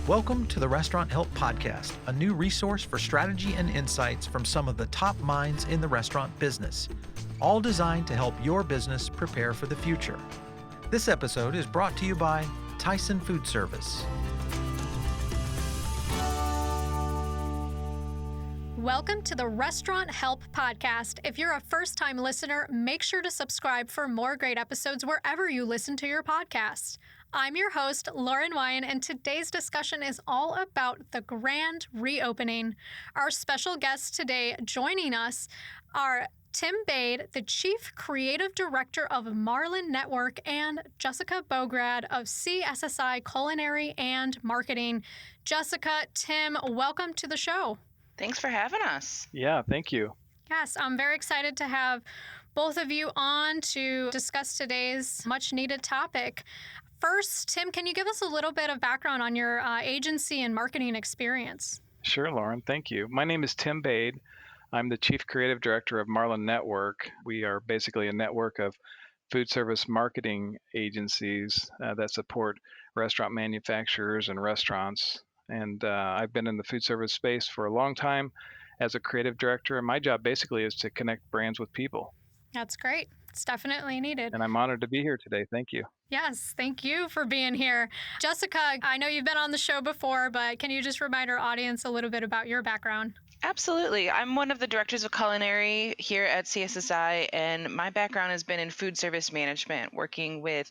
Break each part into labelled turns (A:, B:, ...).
A: Welcome to the Restaurant Help Podcast, a new resource for strategy and insights from some of the top minds in the restaurant business, all designed to help your business prepare for the future. This episode is brought to you by Tyson Food Service.
B: Welcome to the Restaurant Help Podcast. If you're a first-time listener, make sure to subscribe for more great episodes wherever you listen to your podcast. I'm your host, Lauren Wyan, and today's discussion is all about the grand reopening. Our special guests today joining us are Tim Bade, the Chief Creative Director of Marlin Network, and Jessica Bograd of CSSI Culinary and Marketing. Jessica, Tim, welcome to the show.
C: Thanks for having us.
D: Yeah, thank you.
B: Yes, I'm very excited to have both of you on to discuss today's much-needed topic. First, Tim, can you give us a little bit of background on your agency and marketing experience?
D: Sure, Lauren. Thank you. My name is Tim Bade. I'm the Chief Creative Director of Marlin Network. We are basically a network of food service marketing agencies that support restaurant manufacturers and restaurants. And I've been in the food service space for a long time as a creative director, and my job basically is to connect brands with people.
B: That's great. It's definitely needed.
D: And I'm honored to be here today. Thank you.
B: Yes, thank you for being here. Jessica, I know you've been on the show before, but can you just remind our audience a little bit about your background?
C: Absolutely. I'm one of the directors of Culinary here at CSSI, and my background has been in food service management, working with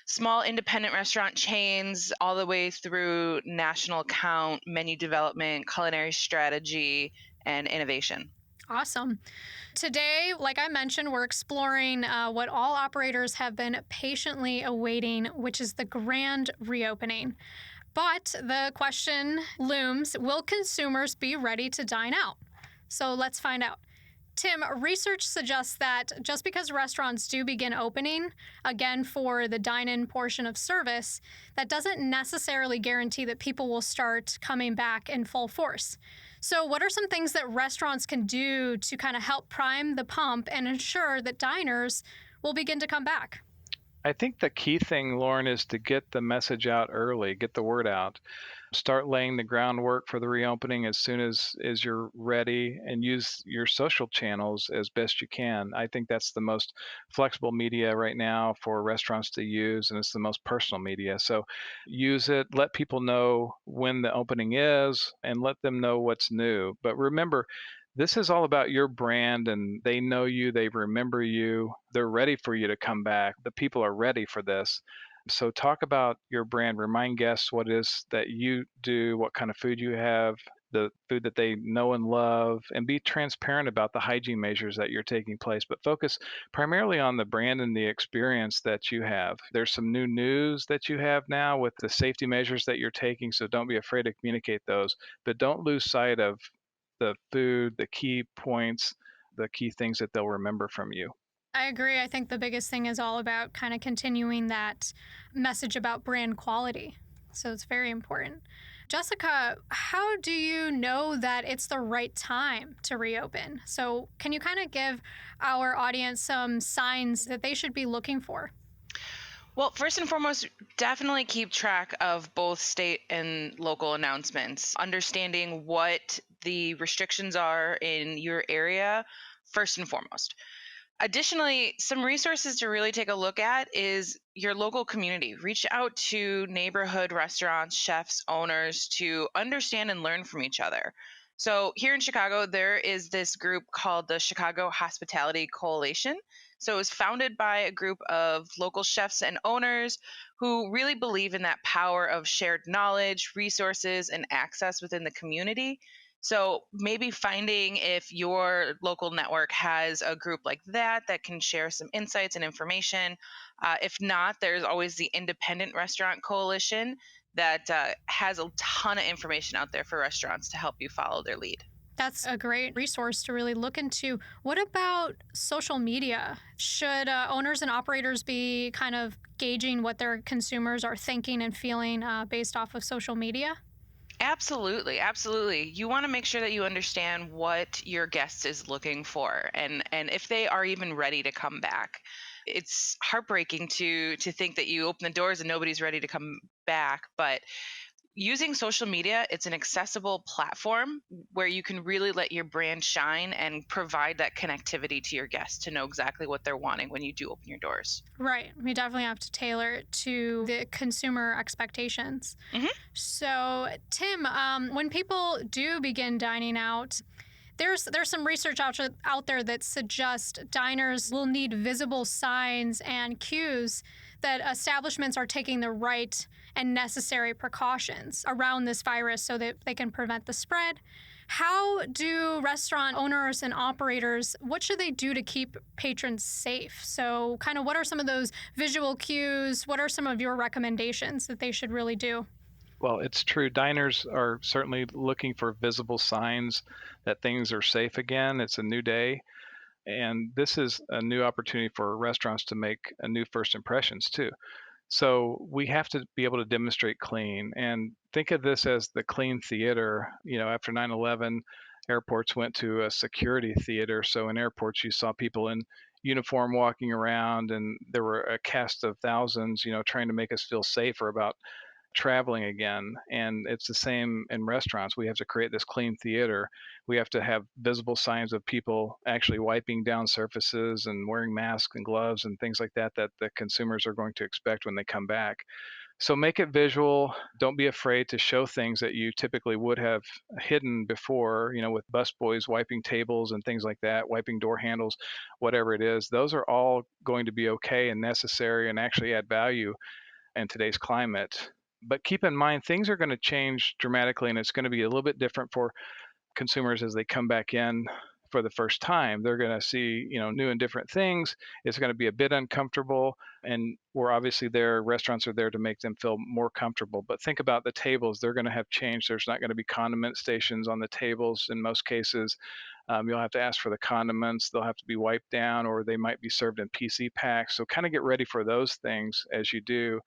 C: small independent restaurant chains all the way through national account, menu development, culinary strategy, and innovation.
B: Awesome. Today, like I mentioned, we're exploring what all operators have been patiently awaiting, which is the grand reopening. But the question looms, will consumers be ready to dine out? So let's find out. Tim, research suggests that just because restaurants do begin opening, again for the dine-in portion of service, that doesn't necessarily guarantee that people will start coming back in full force. So what are some things that restaurants can do to kind of help prime the pump and ensure that diners will begin to come back?
D: I think the key thing, Lauren, is to get the message out early, get the word out. Start laying the groundwork for the reopening as soon as you're ready, and use your social channels as best you can. I think that's the most flexible media right now for restaurants to use, and it's the most personal media. So use it, let people know when the opening is, and let them know what's new. But remember, this is all about your brand, and they know you, they remember you, they're ready for you to come back. The people are ready for this. So talk about your brand, remind guests what it is that you do, what kind of food you have, the food that they know and love, and be transparent about the hygiene measures that you're taking place, but focus primarily on the brand and the experience that you have. There's some new news that you have now with the safety measures that you're taking, so don't be afraid to communicate those, but don't lose sight of the food, the key points, the key things that they'll remember from you.
B: I agree. I think the biggest thing is all about kind of continuing that message about brand quality. So it's very important. Jessica, how do you know that it's the right time to reopen? So can you kind of give our audience some signs that they should be looking for?
C: Well, first and foremost, definitely keep track of both state and local announcements, understanding what the restrictions are in your area, first and foremost. Additionally, some resources to really take a look at is your local community. Reach out to neighborhood restaurants, chefs, owners to understand and learn from each other. So here in Chicago, there is this group called the Chicago Hospitality Coalition. So it was founded by a group of local chefs and owners who really believe in that power of shared knowledge, resources, and access within the community. So maybe finding if your local network has a group like that can share some insights and information. If not, there's always the Independent Restaurant Coalition that has a ton of information out there for restaurants to help you follow their lead.
B: That's a great resource to really look into. What about social media? Should owners and operators be kind of gauging what their consumers are thinking and feeling based off of social media?
C: Absolutely, absolutely. You want to make sure that you understand what your guest is looking for and if they are even ready to come back. It's heartbreaking to think that you open the doors and nobody's ready to come back, but Using social media, it's an accessible platform where you can really let your brand shine and provide that connectivity to your guests to know exactly what they're wanting when you do open your doors.
B: Right. We definitely have to tailor it to the consumer expectations.
C: Hmm.
B: So, Tim, when people do begin dining out, there's some research out there that suggests diners will need visible signs and cues that establishments are taking the right and necessary precautions around this virus so that they can prevent the spread. How do restaurant owners and operators, what should they do to keep patrons safe? So, kind of what are some of those visual cues? What are some of your recommendations that they should really do?
D: Well, it's true. Diners are certainly looking for visible signs that things are safe again. It's a new day. And this is a new opportunity for restaurants to make a new first impressions too. So we have to be able to demonstrate clean and think of this as the clean theater. After 9/11, airports went to a security theater. So in airports, you saw people in uniform walking around, and there were a cast of thousands, trying to make us feel safer about traveling again. And it's the same in restaurants. We have to create this clean theater. We have to have visible signs of people actually wiping down surfaces and wearing masks and gloves and things like that the consumers are going to expect when they come back. So make it visual. Don't be afraid to show things that you typically would have hidden before, with busboys wiping tables and things like that, wiping door handles, whatever it is. Those are all going to be okay and necessary and actually add value in today's climate. But keep in mind, things are going to change dramatically, and it's going to be a little bit different for consumers as they come back in for the first time. They're going to see, new and different things. It's going to be a bit uncomfortable, and we're obviously there. Restaurants are there to make them feel more comfortable. But think about the tables; they're going to have changed. There's not going to be condiment stations on the tables in most cases. You'll have to ask for the condiments. They'll have to be wiped down, or they might be served in PC packs. So kind of get ready for those things as you do,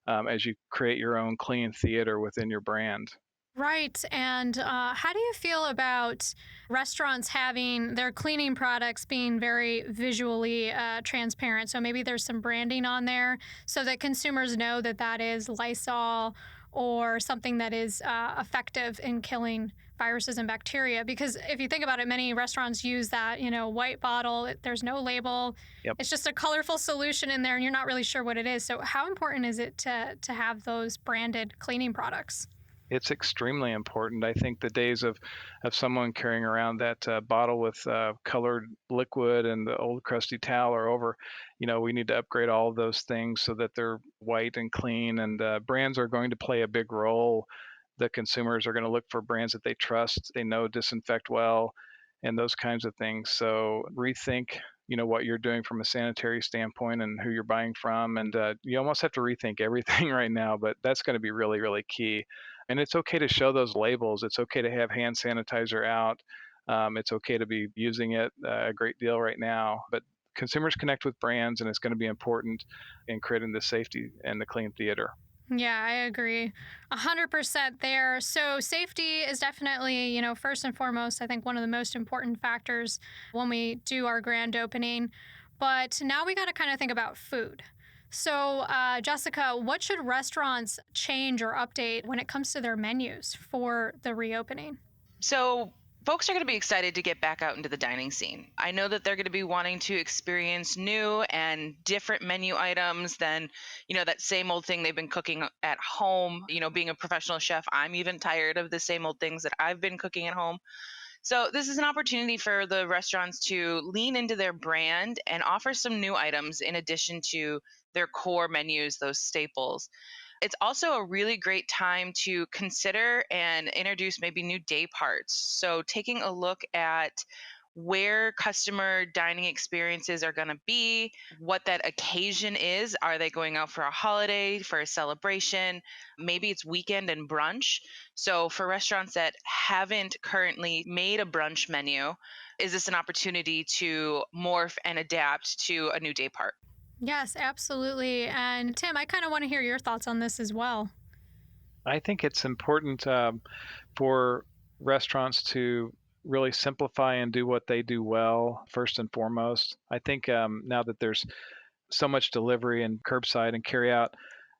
D: as you create your own clean theater within your brand.
B: Right. And how do you feel about restaurants having their cleaning products being very visually transparent? So maybe there's some branding on there so that consumers know that that is Lysol or something that is effective in killing viruses and bacteria. Because if you think about it, many restaurants use that, white bottle. There's no label.
D: Yep.
B: It's just a colorful solution in there, and you're not really sure what it is. So how important is it to have those branded cleaning products?
D: It's extremely important. I think the days of someone carrying around that bottle with colored liquid and the old crusty towel are over. We need to upgrade all of those things so that they're white and clean. And brands are going to play a big role. The consumers are going to look for brands that they trust, they know disinfect well, and those kinds of things. So rethink, what you're doing from a sanitary standpoint and who you're buying from. And you almost have to rethink everything right now, but that's going to be really, really key. And it's okay to show those labels. It's okay to have hand sanitizer out. It's okay to be using it a great deal right now. But consumers connect with brands, and it's going to be important in creating the safety and the clean theater.
B: Yeah, I agree. 100% there. So safety is definitely, first and foremost, I think one of the most important factors when we do our grand opening. But now we got to kind of think about food. So, Jessica, what should restaurants change or update when it comes to their menus for the reopening?
C: So, folks are going to be excited to get back out into the dining scene. I know that they're going to be wanting to experience new and different menu items than, that same old thing they've been cooking at home. Being a professional chef, I'm even tired of the same old things that I've been cooking at home. So this is an opportunity for the restaurants to lean into their brand and offer some new items in addition to their core menus, those staples. It's also a really great time to consider and introduce maybe new day parts. So taking a look at where customer dining experiences are going to be, what that occasion is. Are they going out for a holiday, for a celebration? Maybe it's weekend and brunch. So for restaurants that haven't currently made a brunch menu, is this an opportunity to morph and adapt to a new day part?
B: Yes, absolutely. And Tim, I kind of want to hear your thoughts on this as well.
D: I think it's important for restaurants to really simplify and do what they do well, first and foremost. I think now that there's so much delivery and curbside and carry out,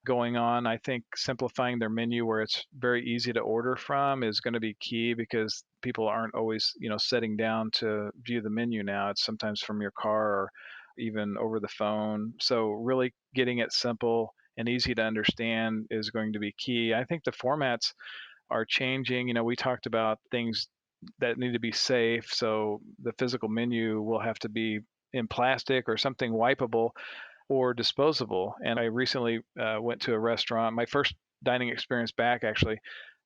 D: going on. I think simplifying their menu where it's very easy to order from is going to be key, because people aren't always, sitting down to view the menu now. It's sometimes from your car or even over the phone. So really getting it simple and easy to understand is going to be key. I think the formats are changing. We talked about things that need to be safe. So the physical menu will have to be in plastic or something wipeable or disposable. And I recently went to a restaurant, my first dining experience back actually.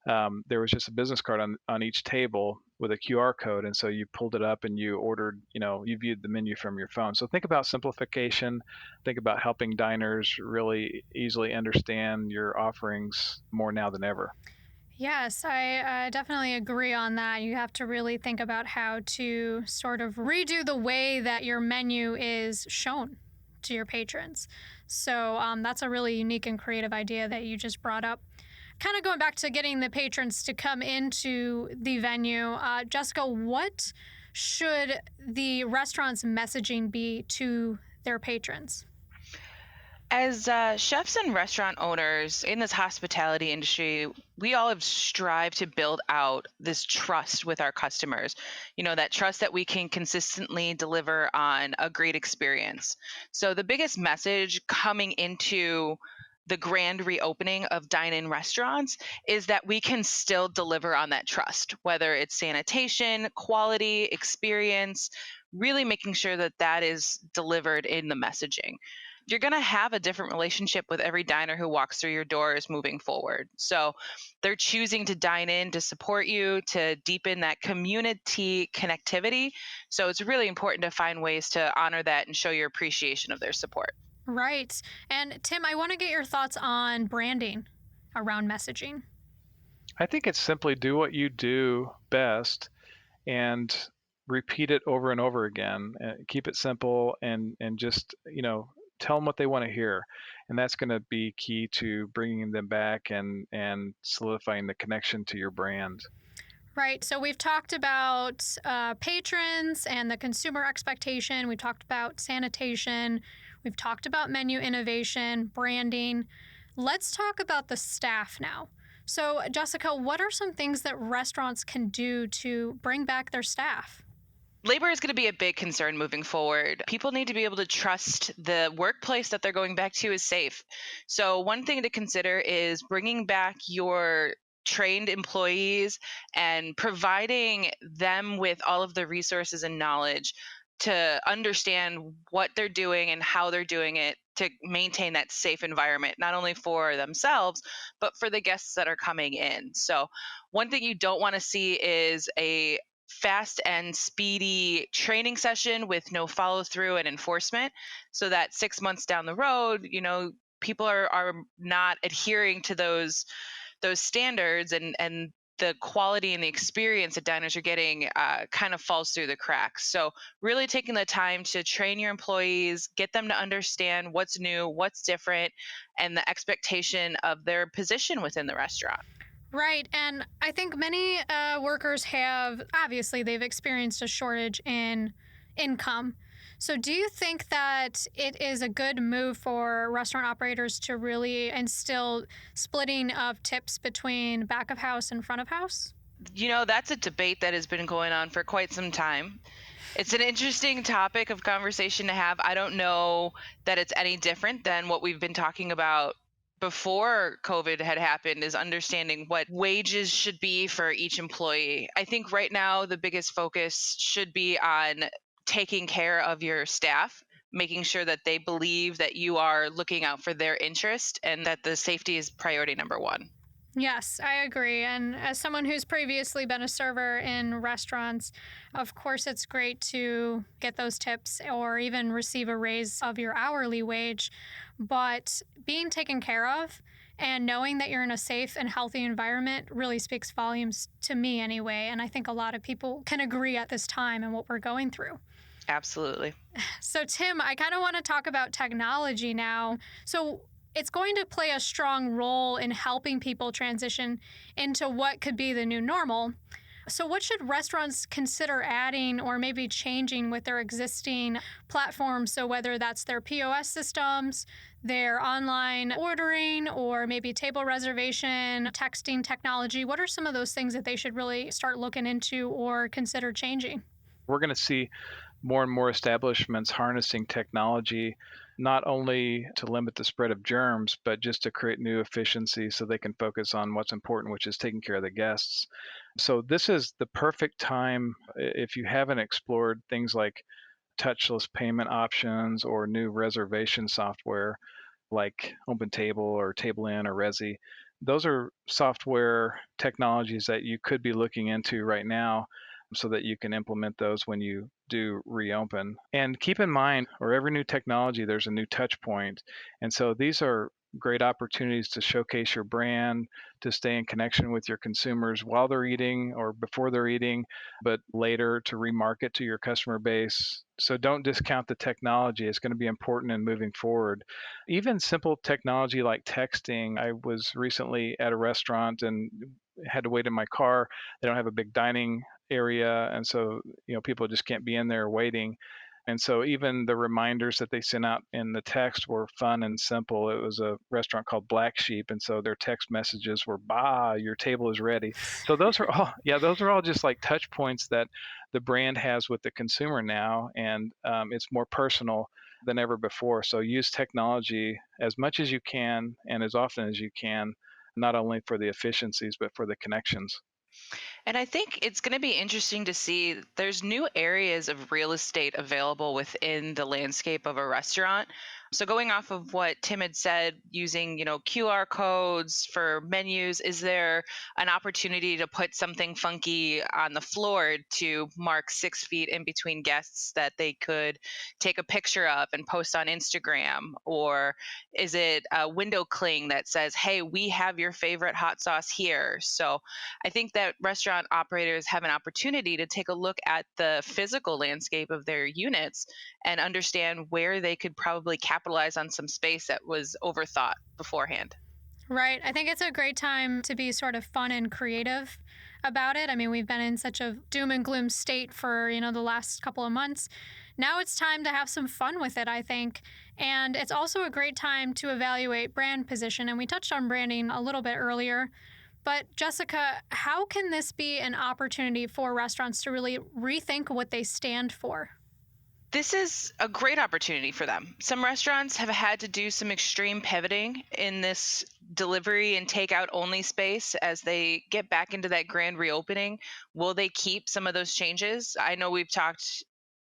D: There was just a business card on each table with a QR code. And so you pulled it up and you ordered, you viewed the menu from your phone. So think about simplification, think about helping diners really easily understand your offerings more now than ever.
B: Yes, I definitely agree on that. You have to really think about how to sort of redo the way that your menu is shown to your patrons. So that's a really unique and creative idea that you just brought up. Kind of going back to getting the patrons to come into the venue, Jessica, what should the restaurant's messaging be to their patrons?
C: As chefs and restaurant owners in this hospitality industry, we all have strived to build out this trust with our customers. That trust that we can consistently deliver on a great experience. So the biggest message coming into the grand reopening of dine-in restaurants is that we can still deliver on that trust, whether it's sanitation, quality, experience, really making sure that that is delivered in the messaging. You're going to have a different relationship with every diner who walks through your doors moving forward. So they're choosing to dine in to support you, to deepen that community connectivity. So it's really important to find ways to honor that and show your appreciation of their support.
B: Right. And Tim, I want to get your thoughts on branding around messaging.
D: I think it's simply do what you do best and repeat it over and over again. Keep it simple and just, tell them what they want to hear. And that's going to be key to bringing them back and solidifying the connection to your brand.
B: Right. So we've talked about patrons and the consumer expectation. We've talked about sanitation. We've talked about menu innovation, branding. Let's talk about the staff now. So, Jessica, what are some things that restaurants can do to bring back their staff?
C: Labor is going to be a big concern moving forward. People need to be able to trust the workplace that they're going back to is safe. So one thing to consider is bringing back your trained employees and providing them with all of the resources and knowledge to understand what they're doing and how they're doing it to maintain that safe environment, not only for themselves, but for the guests that are coming in. So one thing you don't want to see is a fast and speedy training session with no follow through and enforcement, so that 6 months down the road, people are not adhering to those standards, and the quality and the experience that diners are getting kind of falls through the cracks. So really taking the time to train your employees, get them to understand what's new, what's different, and the expectation of their position within the restaurant.
B: Right. And I think many workers they've experienced a shortage in income. So do you think that it is a good move for restaurant operators to really instill splitting of tips between back of house and front of house?
C: That's a debate that has been going on for quite some time. It's an interesting topic of conversation to have. I don't know that it's any different than what we've been talking about before COVID had happened, is understanding what wages should be for each employee. I think right now the biggest focus should be on taking care of your staff, making sure that they believe that you are looking out for their interest and that the safety is priority number one.
B: Yes, I agree. And as someone who's previously been a server in restaurants, of course, it's great to get those tips or even receive a raise of your hourly wage. But being taken care of and knowing that you're in a safe and healthy environment really speaks volumes to me anyway. And I think a lot of people can agree at this time and what we're going through.
C: Absolutely.
B: So, Tim, I kind of want to talk about technology now. So, it's going to play a strong role in helping people transition into what could be the new normal. So what should restaurants consider adding or maybe changing with their existing platforms? So whether that's their POS systems, their online ordering or maybe table reservation, texting technology? What are some of those things that they should really start looking into or consider changing?
D: We're going to see more and more establishments harnessing technology, not only to limit the spread of germs, but just to create new efficiencies so they can focus on what's important, which is taking care of the guests. So this is the perfect time if you haven't explored things like touchless payment options or new reservation software like OpenTable or TableIn or Resi. Those are software technologies that you could be looking into right now so that you can implement those when you do reopen. And keep in mind, for every new technology, there's a new touch point. And so these are great opportunities to showcase your brand, to stay in connection with your consumers while they're eating or before they're eating, but later to remarket to your customer base. So don't discount the technology. It's going to be important in moving forward. Even simple technology like texting. I was recently at a restaurant and had to wait in my car. They don't have a big dining area, and so people just can't be in there waiting. And so even the reminders that they sent out in the text were fun and simple. It was a restaurant called Black Sheep, and so their text messages were, "Bah, your table is ready." So those are all, yeah, those are all just like touch points that the brand has with the consumer now, and it's more personal than ever before. So use technology as much as you can and as often as you can, not only for the efficiencies but for the connections.
C: And I think it's going to be interesting to see there's new areas of real estate available within the landscape of a restaurant. So going off of what Tim had said, using, QR codes for menus, is there an opportunity to put something funky on the floor to mark 6 feet in between guests that they could take a picture of and post on Instagram? Or is it a window cling that says, hey, we have your favorite hot sauce here? So I think that restaurant operators have an opportunity to take a look at the physical landscape of their units and understand where they could probably capitalize on some space that was overthought beforehand.
B: Right. I think it's a great time to be sort of fun and creative about it. I mean, we've been in such a doom and gloom state for, the last couple of months. Now it's time to have some fun with it, I think. And it's also a great time to evaluate brand position. And we touched on branding a little bit earlier. But Jessica, how can this be an opportunity for restaurants to really rethink what they stand for?
C: This is a great opportunity for them. Some restaurants have had to do some extreme pivoting in this delivery and takeout only space as they get back into that grand reopening. Will they keep some of those changes? I know we've talked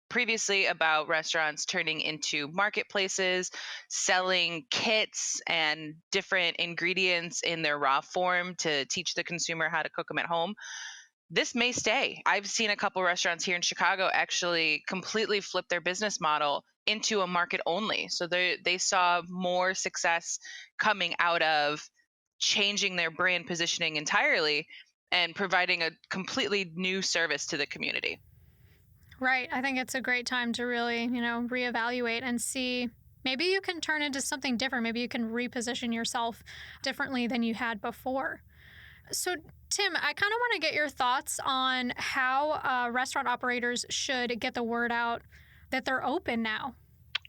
C: previously about restaurants turning into marketplaces, selling kits and different ingredients in their raw form to teach the consumer how to cook them at home. This may stay. I've seen a couple restaurants here in Chicago actually completely flip their business model into a market only. So they saw more success coming out of changing their brand positioning entirely and providing a completely new service to the community.
B: Right. I think it's a great time to really, reevaluate and see maybe you can turn into something different. Maybe you can reposition yourself differently than you had before. So, Tim, I kind of want to get your thoughts on how restaurant operators should get the word out that they're open now.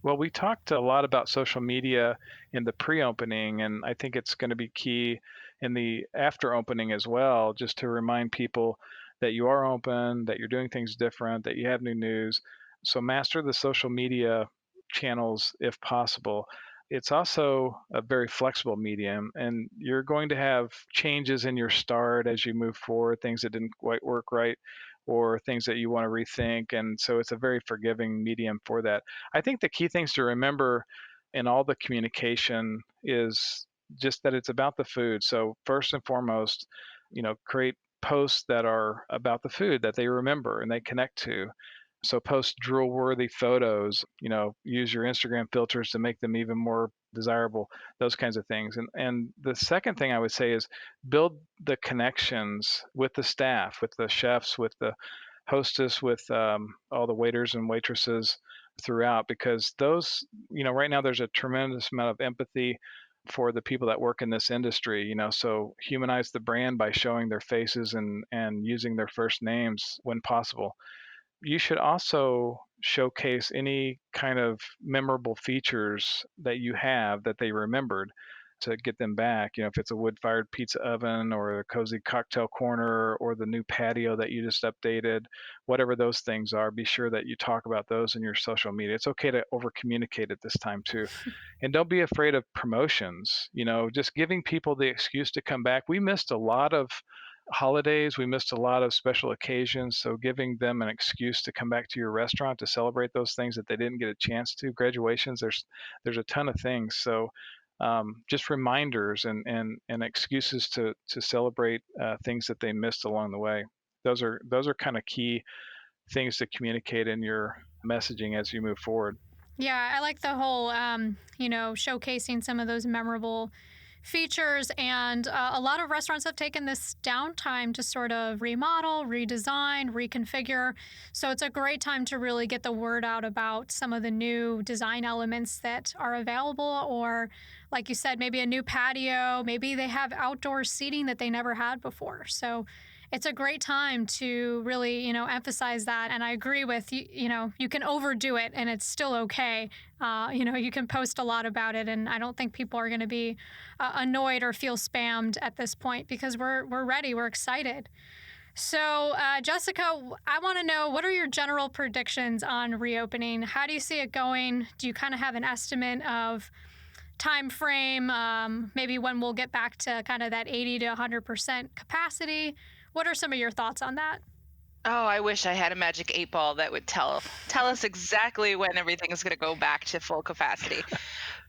D: Well, we talked a lot about social media in the pre-opening, and I think it's going to be key in the after opening as well, just to remind people that you are open, that you're doing things different, that you have new news. So master the social media channels if possible. It's also a very flexible medium, and you're going to have changes in your start as you move forward, things that didn't quite work right, or things that you want to rethink. And so it's a very forgiving medium for that. I think the key things to remember in all the communication is just that it's about the food. So first and foremost, create posts that are about the food that they remember and they connect to. So post drool worthy photos, use your Instagram filters to make them even more desirable, those kinds of things. And the second thing I would say is build the connections with the staff, with the chefs, with the hostess, with all the waiters and waitresses throughout, because those, right now there's a tremendous amount of empathy for the people that work in this industry, so humanize the brand by showing their faces and using their first names when possible. You should also showcase any kind of memorable features that you have that they remembered to get them back. If it's a wood-fired pizza oven or a cozy cocktail corner or the new patio that you just updated, whatever those things are, be sure that you talk about those in your social media. It's okay to over-communicate at this time too. And don't be afraid of promotions, just giving people the excuse to come back. We missed a lot of holidays, we missed a lot of special occasions, so giving them an excuse to come back to your restaurant to celebrate those things that they didn't get a chance to. Graduations, there's a ton of things. So just reminders and excuses to celebrate things that they missed along the way. Those are kind of key things to communicate in your messaging as you move forward.
B: Yeah, I like the whole, showcasing some of those memorable features. And a lot of restaurants have taken this downtime to sort of remodel, redesign, reconfigure. So it's a great time to really get the word out about some of the new design elements that are available, or like you said, maybe a new patio, maybe they have outdoor seating that they never had before. So it's a great time to really, emphasize that. And I agree with you, you can overdo it and it's still okay. You can post a lot about it, and I don't think people are going to be annoyed or feel spammed at this point, because we're ready, we're excited. So, Jessica, I want to know, what are your general predictions on reopening? How do you see it going? Do you kind of have an estimate of time frame, maybe when we'll get back to kind of that 80 to 100% capacity? What are some of your thoughts on that?
C: Oh, I wish I had a magic 8 ball that would tell us exactly when everything is going to go back to full capacity.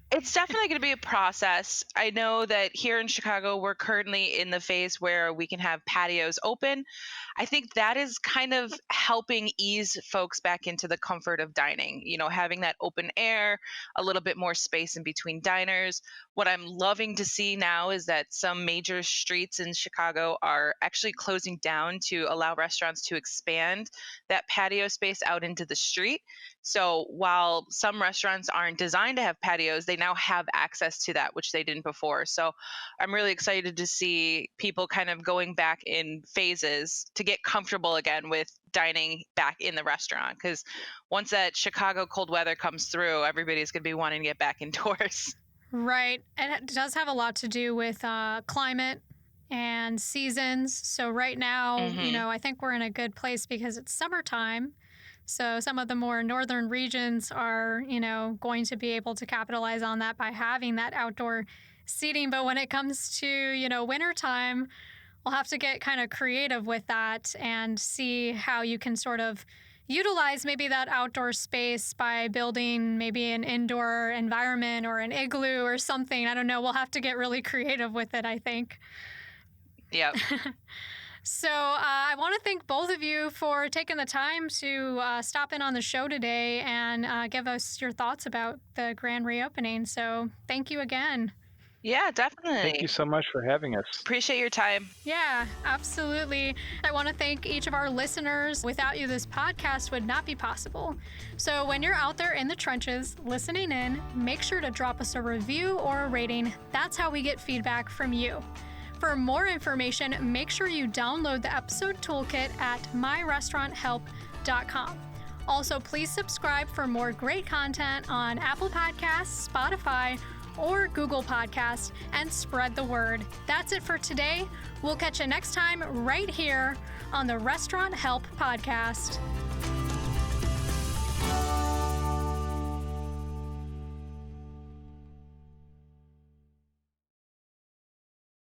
C: It's definitely going to be a process. I know that here in Chicago, we're currently in the phase where we can have patios open. I think that is kind of helping ease folks back into the comfort of dining, having that open air, a little bit more space in between diners. What I'm loving to see now is that some major streets in Chicago are actually closing down to allow restaurants to expand that patio space out into the street. So while some restaurants aren't designed to have patios, they now have access to that, which they didn't before. So I'm really excited to see people kind of going back in phases to get comfortable again with dining back in the restaurant. Because once that Chicago cold weather comes through, everybody's going to be wanting to get back indoors.
B: Right. And it does have a lot to do with climate and seasons. So right now, I think we're in a good place because it's summertime. So some of the more northern regions are, going to be able to capitalize on that by having that outdoor seating. But when it comes to, wintertime, we'll have to get kind of creative with that and see how you can sort of utilize maybe that outdoor space by building maybe an indoor environment or an igloo or something. I don't know. We'll have to get really creative with it, I think.
C: Yep.
B: So I want to thank both of you for taking the time to stop in on the show today and give us your thoughts about the grand reopening. So thank you again.
C: Yeah, definitely.
D: Thank you so much for having us.
C: Appreciate your time.
B: Yeah, absolutely. I want to thank each of our listeners. Without you, this podcast would not be possible. So when you're out there in the trenches listening in, make sure to drop us a review or a rating. That's how we get feedback from you. For more information, make sure you download the episode toolkit at myrestauranthelp.com. Also, please subscribe for more great content on Apple Podcasts, Spotify, or Google Podcasts, and spread the word. That's it for today. We'll catch you next time right here on the Restaurant Help Podcast.